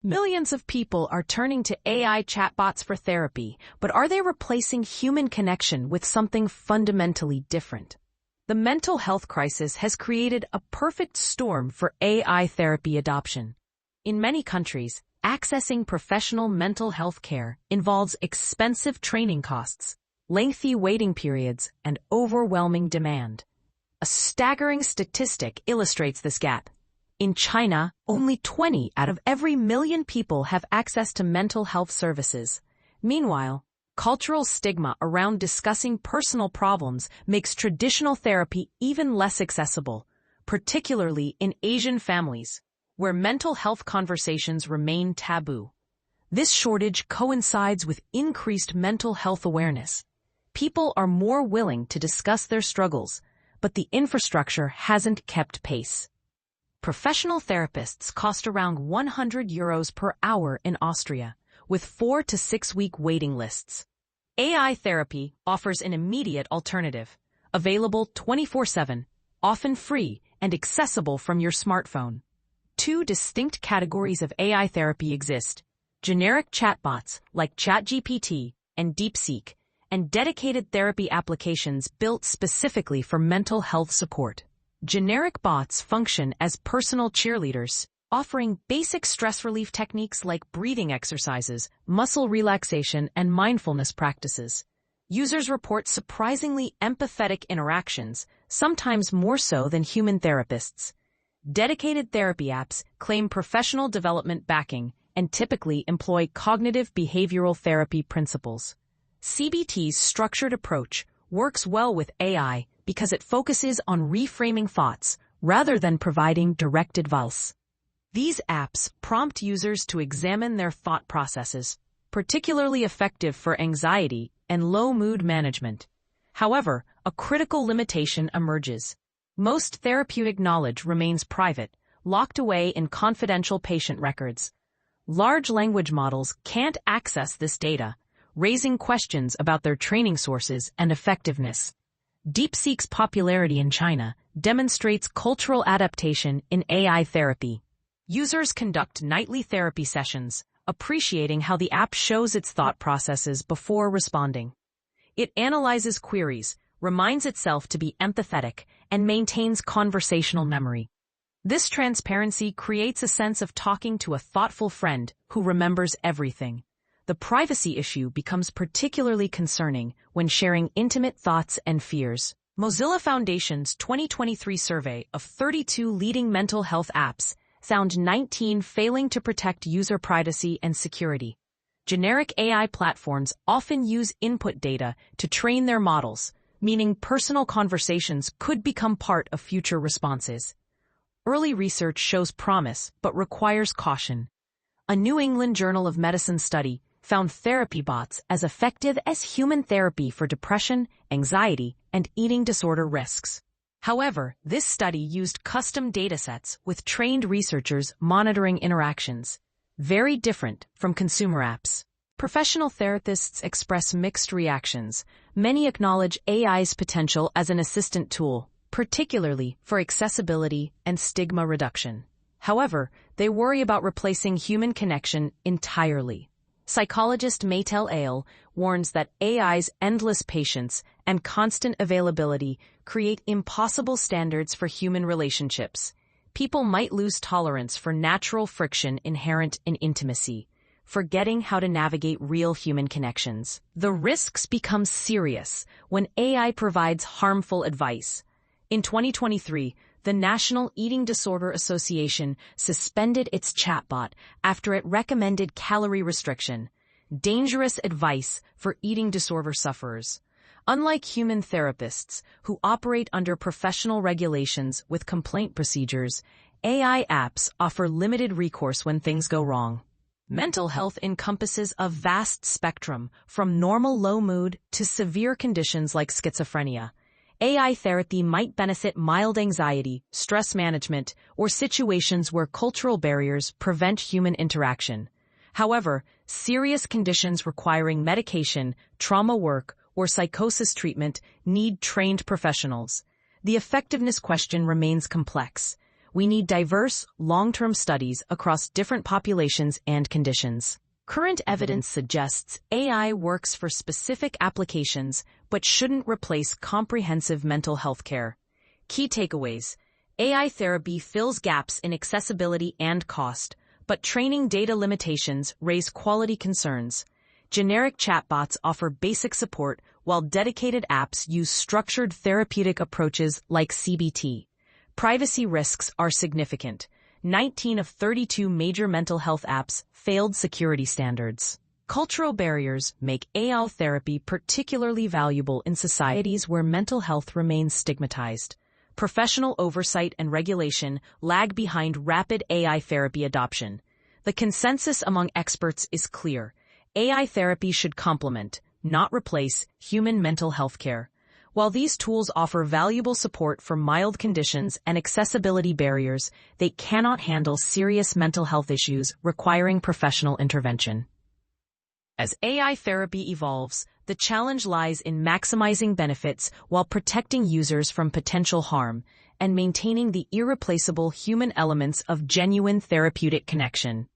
Millions of people are turning to AI chatbots for therapy, but are they replacing human connection with something fundamentally different? The mental health crisis has created a perfect storm for AI therapy adoption. In many countries, accessing professional mental health care involves expensive training costs, lengthy waiting periods, and overwhelming demand. A staggering statistic illustrates this gap. In China, only 20 out of every million people have access to mental health services. Meanwhile, cultural stigma around discussing personal problems makes traditional therapy even less accessible, particularly in Asian families, where mental health conversations remain taboo. This shortage coincides with increased mental health awareness. People are more willing to discuss their struggles, but the infrastructure hasn't kept pace. Professional therapists cost around €100 per hour in Austria, with 4 to 6 week waiting lists. AI therapy offers an immediate alternative, available 24/7, often free and accessible from your smartphone. Two distinct categories of AI therapy exist: generic chatbots like ChatGPT and DeepSeek, and dedicated therapy applications built specifically for mental health support. Generic bots function as personal cheerleaders, offering basic stress relief techniques like breathing exercises, muscle relaxation, and mindfulness practices. Users report surprisingly empathetic interactions, sometimes more so than human therapists. Dedicated therapy apps claim professional development backing and typically employ cognitive behavioral therapy principles. CBT's structured approach works well with AI because it focuses on reframing thoughts rather than providing direct advice. These apps prompt users to examine their thought processes, particularly effective for anxiety and low mood management. However, a critical limitation emerges. Most therapeutic knowledge remains private, locked away in confidential patient records. Large language models can't access this data, raising questions about their training sources and effectiveness. DeepSeek's popularity in China demonstrates cultural adaptation in AI therapy. Users conduct nightly therapy sessions, appreciating how the app shows its thought processes before responding. It analyzes queries, reminds itself to be empathetic, and maintains conversational memory. This transparency creates a sense of talking to a thoughtful friend who remembers everything. The privacy issue becomes particularly concerning when sharing intimate thoughts and fears. Mozilla Foundation's 2023 survey of 32 leading mental health apps found 19 failing to protect user privacy and security. Generic AI platforms often use input data to train their models, meaning personal conversations could become part of future responses. Early research shows promise but requires caution. A New England Journal of Medicine study found therapy bots as effective as human therapy for depression, anxiety, and eating disorder risks. However, this study used custom datasets with trained researchers monitoring interactions, very different from consumer apps. Professional therapists express mixed reactions. Many acknowledge AI's potential as an assistant tool, particularly for accessibility and stigma reduction. However, they worry about replacing human connection entirely. Psychologist Maytel Ale warns that AI's endless patience and constant availability create impossible standards for human relationships. People might lose tolerance for natural friction inherent in intimacy, forgetting how to navigate real human connections. The risks become serious when AI provides harmful advice. In 2023, the National Eating Disorder Association suspended its chatbot after it recommended calorie restriction, dangerous advice for eating disorder sufferers. Unlike human therapists, who operate under professional regulations with complaint procedures, AI apps offer limited recourse when things go wrong. Mental health encompasses a vast spectrum, from normal low mood to severe conditions like schizophrenia. AI therapy might benefit mild anxiety, stress management, or situations where cultural barriers prevent human interaction. However, serious conditions requiring medication, trauma work, or psychosis treatment need trained professionals. The effectiveness question remains complex. We need diverse, long-term studies across different populations and conditions. Current evidence suggests AI works for specific applications but shouldn't replace comprehensive mental health care. Key takeaways: AI therapy fills gaps in accessibility and cost, but training data limitations raise quality concerns. Generic chatbots offer basic support, while dedicated apps use structured therapeutic approaches like CBT. Privacy risks are significant. 19 of 32 major mental health apps failed security standards. Cultural barriers make AI therapy particularly valuable in societies where mental health remains stigmatized. Professional oversight and regulation lag behind rapid AI therapy adoption. The consensus among experts is clear. AI therapy should complement, not replace, human mental health care. While these tools offer valuable support for mild conditions and accessibility barriers, they cannot handle serious mental health issues requiring professional intervention. As AI therapy evolves, the challenge lies in maximizing benefits while protecting users from potential harm and maintaining the irreplaceable human elements of genuine therapeutic connection.